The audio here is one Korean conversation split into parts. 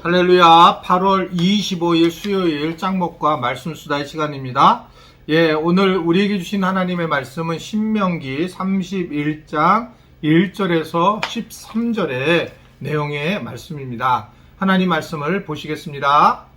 할렐루야. 8월 25일 수요일 짱목과 말씀 수다의 시간입니다. 오늘 우리에게 주신 하나님의 말씀은 신명기 31장 1절에서 13절의 내용의 말씀입니다. 하나님 말씀을 보시겠습니다.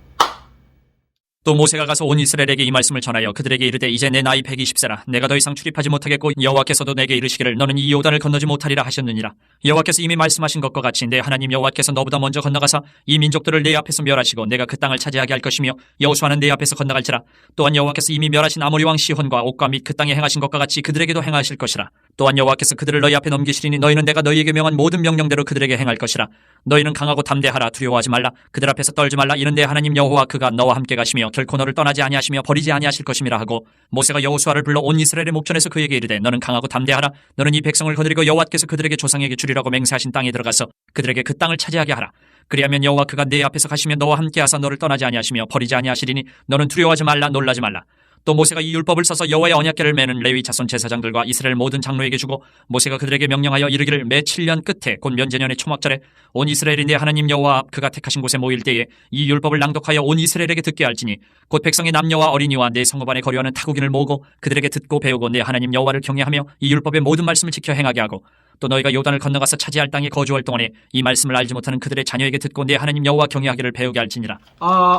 또 모세가 가서 온 이스라엘에게 이 말씀을 전하여 그들에게 이르되 이제 내 나이 120세라 내가 더 이상 출입하지 못하겠고 여호와께서도 내게 이르시기를 너는 이 요단을 건너지 못하리라 하셨느니라. 여호와께서 이미 말씀하신 것과 같이 내 하나님 여호와께서 너보다 먼저 건너가사 이 민족들을 내 앞에서 멸하시고 내가 그 땅을 차지하게 할 것이며 여호수아는 내 앞에서 건너갈지라. 또한 여호와께서 이미 멸하신 아모리 왕 시혼과 옥과 및 그 땅에 행하신 것과 같이 그들에게도 행하실 것이라. 또한 여호와께서 그들을 너희 앞에 넘기시리니 너희는 내가 너희에게 명한 모든 명령대로 그들에게 행할 것이라. 너희는 강하고 담대하라. 두려워하지 말라. 그들 앞에서 떨지 말라. 이는 내 하나님 여호와 그가 너와 함께 가시며 결코 너를 떠나지 아니하시며 버리지 아니하실 것임이라 하고, 모세가 여호수아를 불러 온 이스라엘의 목전에서 그에게 이르되 너는 강하고 담대하라. 너는 이 백성을 거느리고 여호와께서 그들에게 조상에게 주리라고 맹세하신 땅에 들어가서 그들에게 그 땅을 차지하게 하라. 그리하면 여호와 그가 내 앞에서 가시며 너와 함께 하사 너를 떠나지 아니하시며 버리지 아니하시리니 너는 두려워하지 말라. 놀라지 말라. 또 모세가 이 율법을 써서 여호와의 언약궤를 매는 레위 자손 제사장들과 이스라엘 모든 장로에게 주고, 모세가 그들에게 명령하여 이르기를 매 7년 끝에 곧 면제년의 초막절에 온 이스라엘이 내 하나님 여호와 그가 택하신 곳에 모일 때에 이 율법을 낭독하여 온 이스라엘에게 듣게 할지니 곧 백성의 남녀와 어린이와 내 성읍 안에 거류하는 타국인을 모으고 그들에게 듣고 배우고 내 하나님 여호와를 경외하며 이 율법의 모든 말씀을 지켜 행하게 하고, 또 너희가 요단을 건너가서 차지할 땅에 거주할 동안에 이 말씀을 알지 못하는 그들의 자녀에게 듣고 내 하나님 여호와 경외하기를 배우게 할지니라.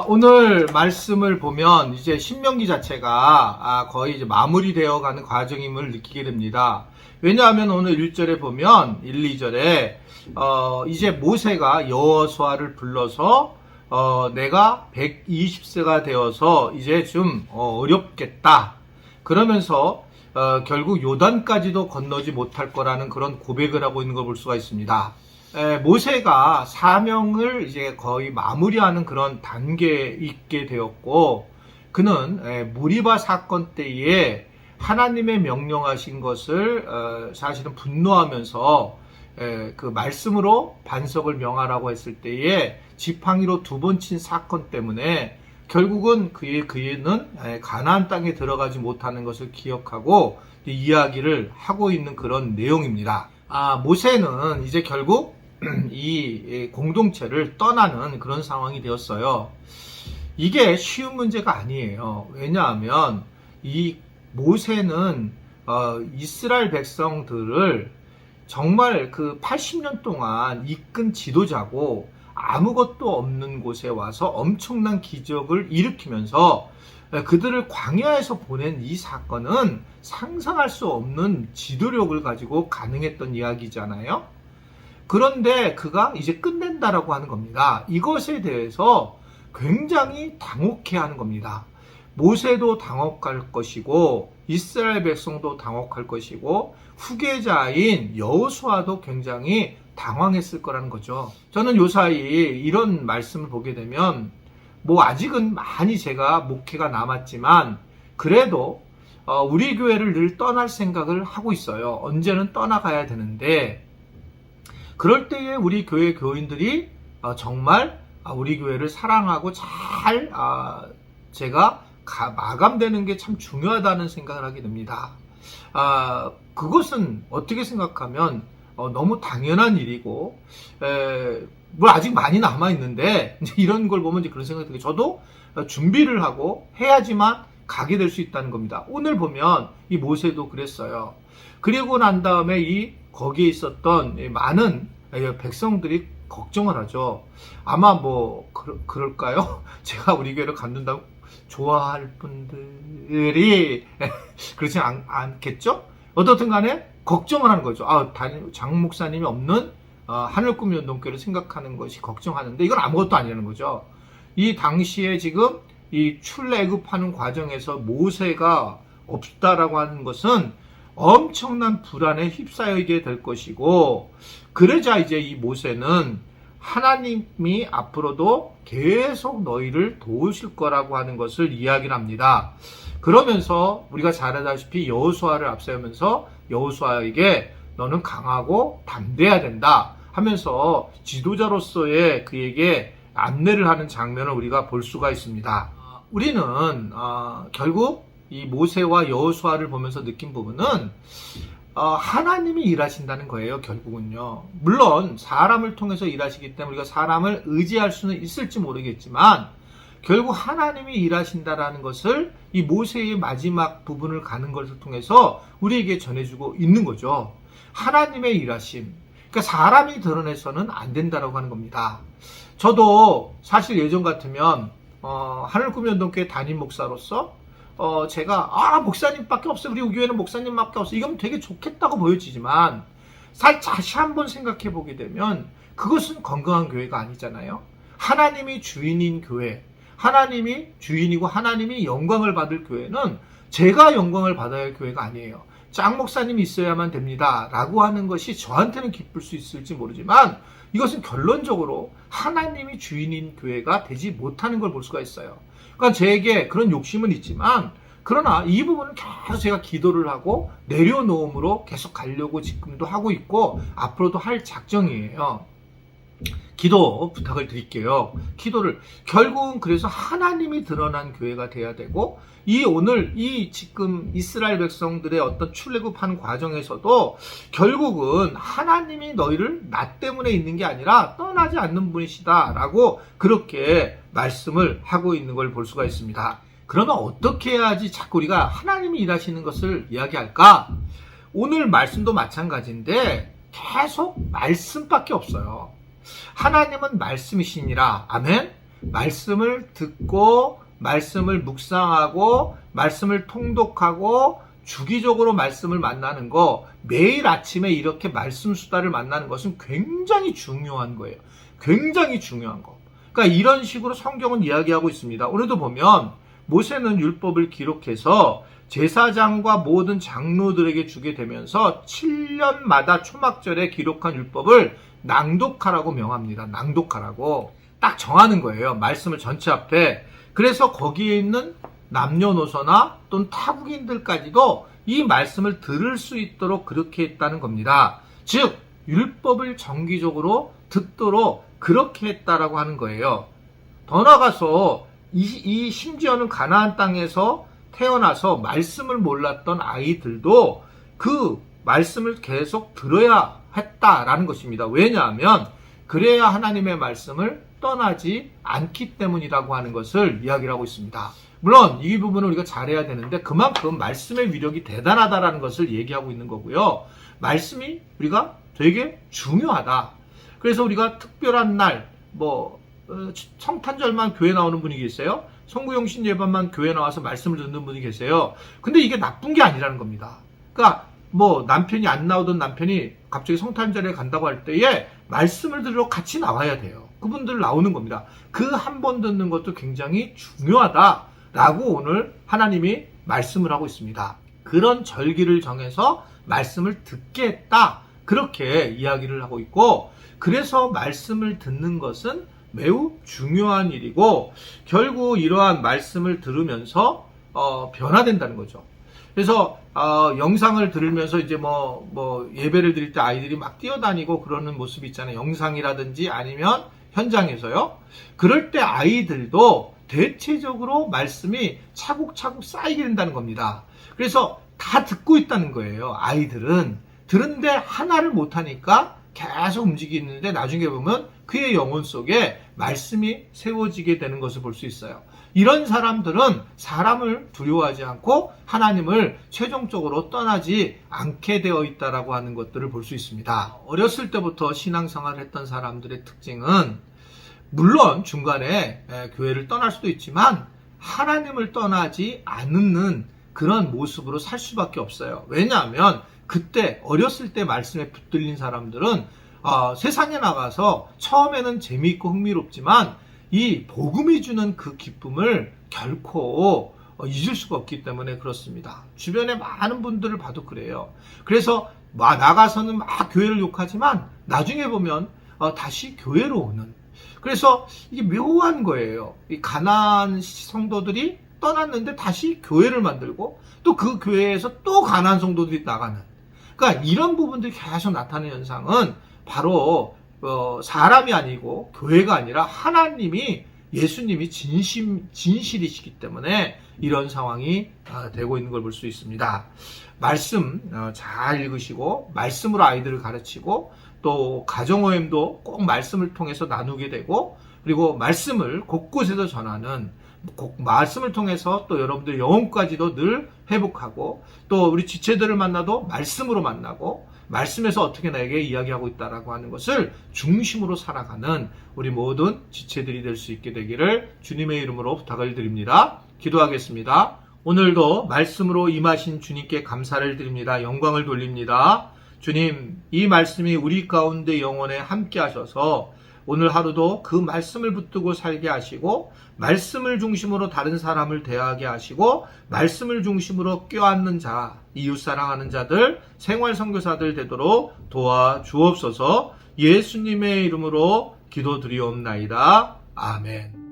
오늘 말씀을 보면 이제 신명기 자체가 거의 이제 마무리되어 가는 과정임을 느끼게 됩니다. 왜냐하면 오늘 1절에 보면 1, 2절에 이제 모세가 여호수아를 불러서 내가 120세가 되어서 이제 좀 어렵겠다. 그러면서 결국 요단까지도 건너지 못할 거라는 그런 고백을 하고 있는 걸 볼 수가 있습니다. 모세가 사명을 이제 거의 마무리하는 그런 단계에 있게 되었고, 그는 무리바 사건 때에 하나님의 명령하신 것을 사실은 분노하면서 그 말씀으로 반석을 명하라고 했을 때에 지팡이로 2번 친 사건 때문에 결국은 그는 가나안 땅에 들어가지 못하는 것을 기억하고 이야기를 하고 있는 그런 내용입니다. 모세는 이제 결국 이 공동체를 떠나는 그런 상황이 되었어요. 이게 쉬운 문제가 아니에요. 왜냐하면 이 모세는 이스라엘 백성들을 정말 그 80년 동안 이끈 지도자고, 아무것도 없는 곳에 와서 엄청난 기적을 일으키면서 그들을 광야에서 보낸 이 사건은 상상할 수 없는 지도력을 가지고 가능했던 이야기잖아요. 그런데 그가 이제 끝낸다라고 하는 겁니다. 이것에 대해서 굉장히 당혹해하는 겁니다. 모세도 당혹할 것이고 이스라엘 백성도 당혹할 것이고 후계자인 여호수아도 굉장히 당황했을 거라는 거죠. 저는 요사이 이런 말씀을 보게 되면 아직은 많이 제가 목회가 남았지만 그래도 우리 교회를 늘 떠날 생각을 하고 있어요. 언제는 떠나가야 되는데, 그럴 때에 우리 교회 교인들이 정말 우리 교회를 사랑하고 잘 제가 마감되는 게 참 중요하다는 생각을 하게 됩니다. 그것은 어떻게 생각하면 너무 당연한 일이고, 아직 많이 남아있는데, 이런 걸 보면 이제 그런 생각이 들어요. 저도 준비를 하고 해야지만 가게 될 수 있다는 겁니다. 오늘 보면 이 모세도 그랬어요. 그리고 난 다음에 거기에 있었던 많은 백성들이 걱정을 하죠. 아마 그럴까요? 제가 우리 교회를 갖는다고 좋아할 분들이 그렇지 않겠죠? 어떻든 간에 걱정을 하는 거죠. 장 목사님이 없는 하늘꿈 연동교를 생각하는 것이 걱정하는데, 이건 아무것도 아니라는 거죠. 이 당시에 지금 이 출애굽하는 과정에서 모세가 없다라고 하는 것은 엄청난 불안에 휩싸이게 될 것이고, 그러자 이제 이 모세는 하나님이 앞으로도 계속 너희를 도우실 거라고 하는 것을 이야기를 합니다. 그러면서 우리가 잘 알다시피 여호수아를 앞세우면서 여호수아에게 너는 강하고 담대해야 된다 하면서 지도자로서의 그에게 안내를 하는 장면을 우리가 볼 수가 있습니다. 우리는 결국 이 모세와 여호수아를 보면서 느낀 부분은 하나님이 일하신다는 거예요, 결국은요. 물론 사람을 통해서 일하시기 때문에 우리가 사람을 의지할 수는 있을지 모르겠지만 결국 하나님이 일하신다라는 것을 이 모세의 마지막 부분을 가는 것을 통해서 우리에게 전해주고 있는 거죠. 하나님의 일하심. 그러니까 사람이 드러내서는 안 된다라고 하는 겁니다. 저도 사실 예전 같으면 하늘꿈연동교회 담임 목사로서 제가 목사님밖에 없어요. 우리 교회는 목사님밖에 없어요. 이건 되게 좋겠다고 보여지지만 다시 한번 생각해 보게 되면 그것은 건강한 교회가 아니잖아요. 하나님이 주인인 교회, 하나님이 주인이고 하나님이 영광을 받을 교회는 제가 영광을 받아야 할 교회가 아니에요. 장 목사님이 있어야만 됩니다 라고 하는 것이 저한테는 기쁠 수 있을지 모르지만 이것은 결론적으로 하나님이 주인인 교회가 되지 못하는 걸 볼 수가 있어요. 그러니까 제게 그런 욕심은 있지만 그러나 이 부분은 계속 제가 기도를 하고 내려놓음으로 계속 가려고 지금도 하고 있고 앞으로도 할 작정이에요. 기도 부탁을 드릴게요. 기도를 결국은 그래서 하나님이 드러난 교회가 돼야 되고 오늘 지금 이스라엘 백성들의 어떤 출애굽하는 과정에서도 결국은 하나님이 너희를 나 때문에 있는 게 아니라 떠나지 않는 분이시다라고 그렇게 말씀을 하고 있는 걸 볼 수가 있습니다. 그러면 어떻게 해야지 자꾸 우리가 하나님이 일하시는 것을 이야기할까? 오늘 말씀도 마찬가지인데 계속 말씀밖에 없어요. 하나님은 말씀이시니라. 아멘. 말씀을 듣고 말씀을 묵상하고 말씀을 통독하고 주기적으로 말씀을 만나는 거, 매일 아침에 이렇게 말씀 수다를 만나는 것은 굉장히 중요한 거예요. 굉장히 중요한 거. 그러니까 이런 식으로 성경은 이야기하고 있습니다. 오늘도 보면 모세는 율법을 기록해서 제사장과 모든 장로들에게 주게 되면서 7년마다 초막절에 기록한 율법을 낭독하라고 명합니다. 낭독하라고 딱 정하는 거예요. 말씀을 전체 앞에. 그래서 거기에 있는 남녀노소나 또는 타국인들까지도 이 말씀을 들을 수 있도록 그렇게 했다는 겁니다. 즉 율법을 정기적으로 듣도록 그렇게 했다라고 하는 거예요. 더 나아가서 심지어는 가나안 땅에서 태어나서 말씀을 몰랐던 아이들도 그 말씀을 계속 들어야 했다라는 것입니다. 왜냐하면 그래야 하나님의 말씀을 떠나지 않기 때문이라고 하는 것을 이야기를 하고 있습니다. 물론 이 부분을 우리가 잘해야 되는데 그만큼 말씀의 위력이 대단하다라는 것을 얘기하고 있는 거고요. 말씀이 우리가 되게 중요하다. 그래서 우리가 특별한 날, 성탄절만 교회 나오는 분이 계세요. 성구용신 예반만 교회 나와서 말씀을 듣는 분이 계세요. 근데 이게 나쁜 게 아니라는 겁니다. 그러니까 남편이 안 나오던 남편이 갑자기 성탄절에 간다고 할 때에 말씀을 들으러 같이 나와야 돼요. 그분들 나오는 겁니다. 그 한 번 듣는 것도 굉장히 중요하다라고 오늘 하나님이 말씀을 하고 있습니다. 그런 절기를 정해서 말씀을 듣게 했다. 그렇게 이야기를 하고 있고, 그래서 말씀을 듣는 것은 매우 중요한 일이고 결국 이러한 말씀을 들으면서 변화된다는 거죠. 그래서 영상을 들으면서 이제 예배를 드릴 때 아이들이 막 뛰어다니고 그러는 모습이 있잖아요. 영상이라든지 아니면 현장에서요. 그럴 때 아이들도 대체적으로 말씀이 차곡차곡 쌓이게 된다는 겁니다. 그래서 다 듣고 있다는 거예요. 아이들은 들은데 하나를 못하니까 계속 움직이는데 나중에 보면 그의 영혼 속에 말씀이 세워지게 되는 것을 볼 수 있어요. 이런 사람들은 사람을 두려워하지 않고 하나님을 최종적으로 떠나지 않게 되어 있다라고 하는 것들을 볼 수 있습니다. 어렸을 때부터 신앙생활을 했던 사람들의 특징은 물론 중간에 교회를 떠날 수도 있지만 하나님을 떠나지 않는 그런 모습으로 살 수밖에 없어요. 왜냐하면 그때 어렸을 때 말씀에 붙들린 사람들은 세상에 나가서 처음에는 재미있고 흥미롭지만 이 복음이 주는 그 기쁨을 결코 잊을 수가 없기 때문에 그렇습니다. 주변에 많은 분들을 봐도 그래요. 그래서 나가서는 막 교회를 욕하지만 나중에 보면 다시 교회로 오는, 그래서 이게 묘한 거예요. 이 가난한 성도들이 떠났는데 다시 교회를 만들고 또 그 교회에서 또 가난한 성도들이 나가는, 그러니까 이런 부분들이 계속 나타나는 현상은 바로 사람이 아니고 교회가 아니라 하나님이, 예수님이 진실이시기 때문에 이런 상황이 되고 있는 걸 볼 수 있습니다. 말씀 잘 읽으시고 말씀으로 아이들을 가르치고 또 가정모임도 꼭 말씀을 통해서 나누게 되고 그리고 말씀을 곳곳에서 전하는 말씀을 통해서 또 여러분들 영혼까지도 늘 회복하고 또 우리 지체들을 만나도 말씀으로 만나고 말씀에서 어떻게 나에게 이야기하고 있다라고 하는 것을 중심으로 살아가는 우리 모든 지체들이 될 수 있게 되기를 주님의 이름으로 부탁을 드립니다. 기도하겠습니다. 오늘도 말씀으로 임하신 주님께 감사를 드립니다. 영광을 돌립니다. 주님, 이 말씀이 우리 가운데 영혼에 함께 하셔서 오늘 하루도 그 말씀을 붙들고 살게 하시고 말씀을 중심으로 다른 사람을 대하게 하시고 말씀을 중심으로 껴안는 자, 이웃 사랑하는 자들, 생활 선교사들 되도록 도와주옵소서. 예수님의 이름으로 기도드리옵나이다. 아멘.